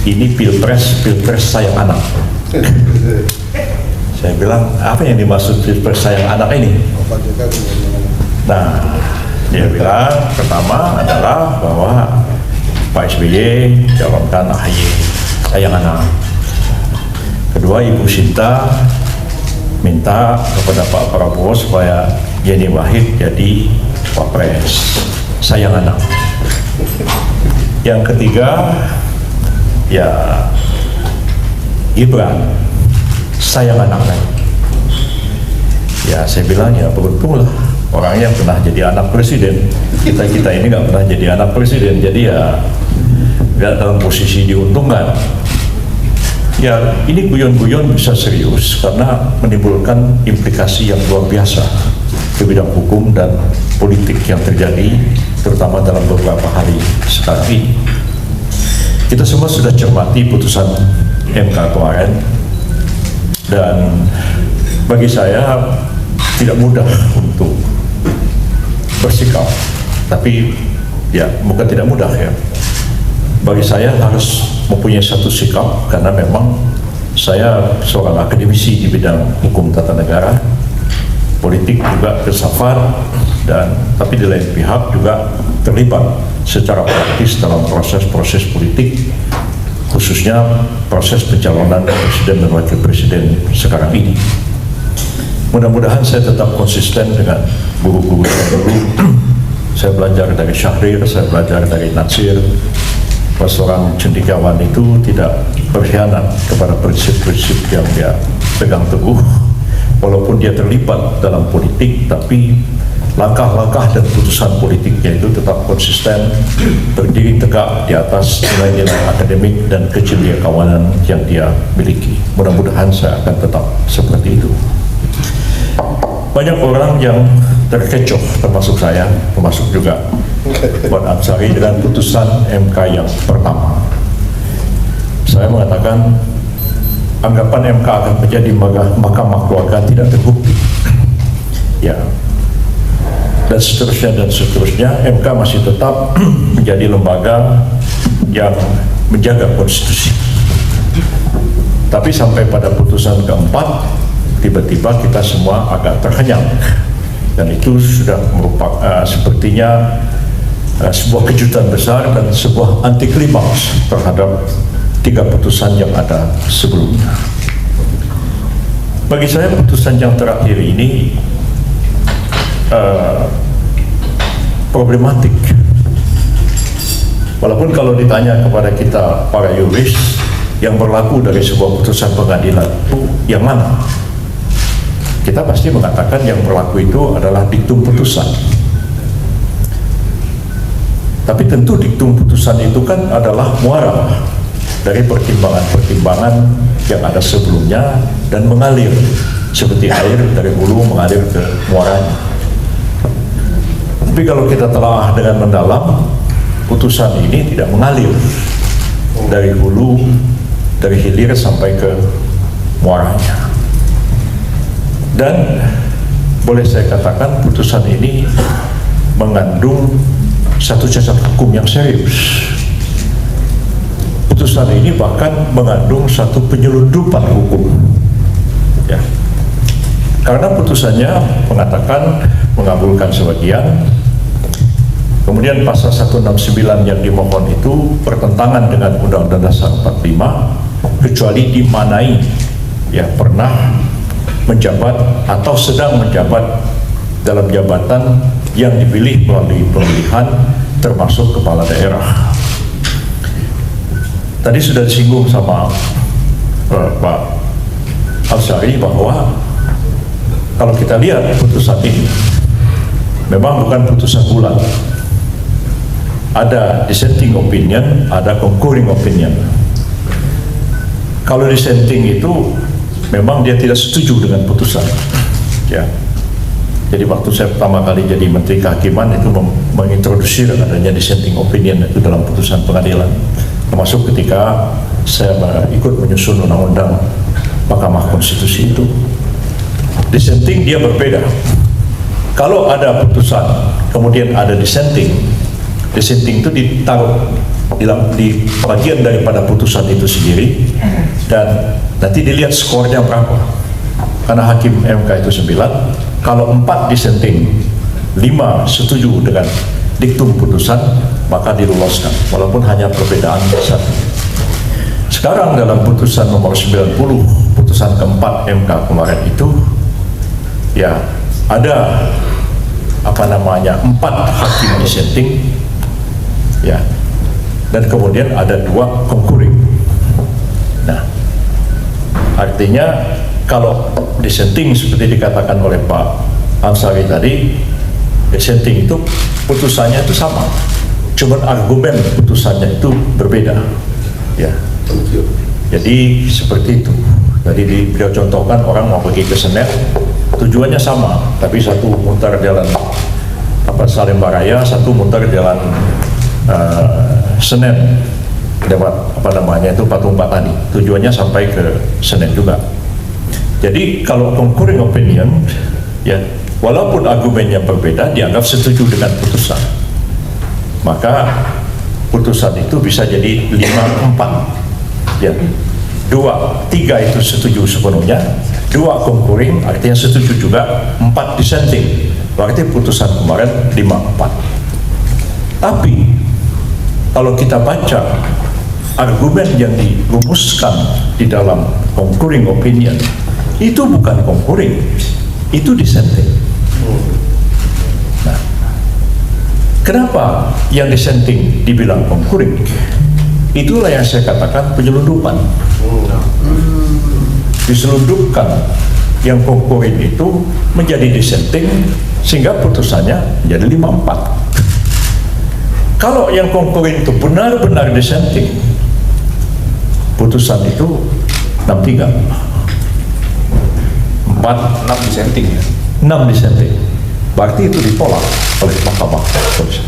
ini pilpres sayang anak. Saya bilang, apa yang dimaksud pilpres sayang anak ini? Nah, dia bilang pertama adalah bahwa Pak SBY calonkan AHY sayang anak. Kedua, Ibu Sinta minta kepada Pak Prabowo supaya Yeni Wahid jadi Wapres sayang anak. Yang ketiga, ya Gibran sayang anak lagi. Ya saya bilang ya beruntunglah orang yang pernah jadi anak presiden. Kita ini nggak pernah jadi anak presiden, jadi ya nggak dalam posisi diuntungkan. Ya ini guyon-guyon bisa serius karena menimbulkan implikasi yang luar biasa ke bidang hukum dan politik yang terjadi terutama dalam beberapa hari sekarang ini. Kita semua sudah cermati putusan MK kemarin, dan bagi saya tidak mudah untuk bersikap, tapi ya bukan tidak mudah ya. Bagi saya harus mempunyai satu sikap karena memang saya seorang akademisi di bidang hukum tata negara, politik juga filsafat, dan tapi di lain pihak juga terlibat secara praktis dalam proses-proses politik, khususnya proses pencalonan presiden dan wakil presiden sekarang ini. Mudah-mudahan saya tetap konsisten dengan guru-guru saya dulu. Saya belajar dari Syahrir, saya belajar dari Natsir. Seorang cendekiawan itu tidak berkhianat kepada prinsip-prinsip yang dia pegang teguh. Walaupun dia terlibat dalam politik, tapi langkah-langkah dan putusan politiknya itu tetap konsisten, berdiri tegak di atas nilai-nilai akademik dan kecendekiawanan yang dia miliki. Mudah-mudahan saya akan tetap seperti itu. Banyak orang yang terkecoh, termasuk saya, termasuk juga Buat Ansari dengan putusan MK yang pertama. Saya mengatakan anggapan MK akan menjadi mahkamah keluarga tidak terbukti. Ya, dan seterusnya, MK masih tetap menjadi lembaga yang menjaga konstitusi. Tapi sampai pada putusan keempat, tiba-tiba kita semua agak terhenyang, dan itu sudah merupakan sepertinya sebuah kejutan besar dan sebuah anti klimaks terhadap 3 putusan yang ada sebelumnya. Bagi saya putusan yang terakhir ini problematik. Walaupun kalau ditanya kepada kita para yuris, yang berlaku dari sebuah putusan pengadilan itu yang mana? Kita pasti mengatakan yang berlaku itu adalah diktum putusan. Tapi tentu diktum putusan itu kan adalah muara dari pertimbangan-pertimbangan yang ada sebelumnya dan mengalir seperti air dari hulu mengalir ke muaranya. Tapi kalau kita telah dengan mendalam, putusan ini tidak mengalir dari hulu, dari hilir sampai ke muaranya. Dan boleh saya katakan putusan ini mengandung satu cacat hukum yang serius. Putusan ini bahkan mengandung satu penyelundupan hukum. Ya. Karena putusannya mengatakan mengabulkan sebagian, kemudian pasal 169 yang dimohon itu bertentangan dengan Undang-Undang Dasar 45 kecuali dimanai ya pernah menjabat atau sedang menjabat dalam jabatan yang dipilih melalui pemilihan termasuk kepala daerah. Tadi sudah disinggung sama Pak Ansari bahwa kalau kita lihat putusan ini memang bukan putusan bulat. Ada dissenting opinion, ada concurring opinion. Kalau dissenting itu memang dia tidak setuju dengan putusan. Ya. Jadi waktu saya pertama kali jadi Menteri Kehakiman itu mengintrodusir adanya dissenting opinion itu dalam putusan pengadilan. Termasuk ketika saya ikut menyusun undang-undang Mahkamah Konstitusi itu. Dissenting dia berbeda. Kalau ada putusan, kemudian ada dissenting, dissenting itu ditaruh di bagian daripada putusan itu sendiri, dan nanti dilihat skornya berapa. Karena hakim MK itu 9, kalau 4 dissenting, 5 setuju dengan diktum putusan, maka diloloskan walaupun hanya perbedaan satu. Sekarang dalam putusan nomor 90, putusan keempat MK kemarin itu, ya ada 4 hakim dissenting, ya, dan kemudian ada 2 concurring. Nah, artinya kalau dissenting seperti dikatakan oleh Pak Ansari tadi, dissenting itu putusannya itu sama, cuman argumen putusannya itu berbeda, ya. Jadi seperti itu. Tadi beliau contohkan orang mau pergi ke Senen, tujuannya sama, tapi satu mutar jalan Salemba Raya, satu mutar jalan Senen lewat itu Patung Patani. Tujuannya sampai ke Senen juga. Jadi kalau concurring opinion, ya walaupun argumennya berbeda, dianggap setuju dengan putusan. Maka putusan itu bisa jadi 5-4. Ya, 2-3 itu setuju sepenuhnya, 2 concurring artinya setuju juga, 4 dissenting, berarti putusan kemarin 5-4. Tapi kalau kita baca argumen yang dirumuskan di dalam concurring opinion, itu bukan concurring, itu dissenting. Nah, kenapa yang dissenting dibilang concurring? Itulah yang saya katakan penyelundupan. Diselundupkan yang concurring itu menjadi dissenting, sehingga putusannya menjadi 5-4. Kalau yang concurring itu benar-benar dissenting, putusan itu 6-3. 6 dissenting ya? 6 dissenting. Berarti itu ditolak oleh Mahkamah Konstitusi.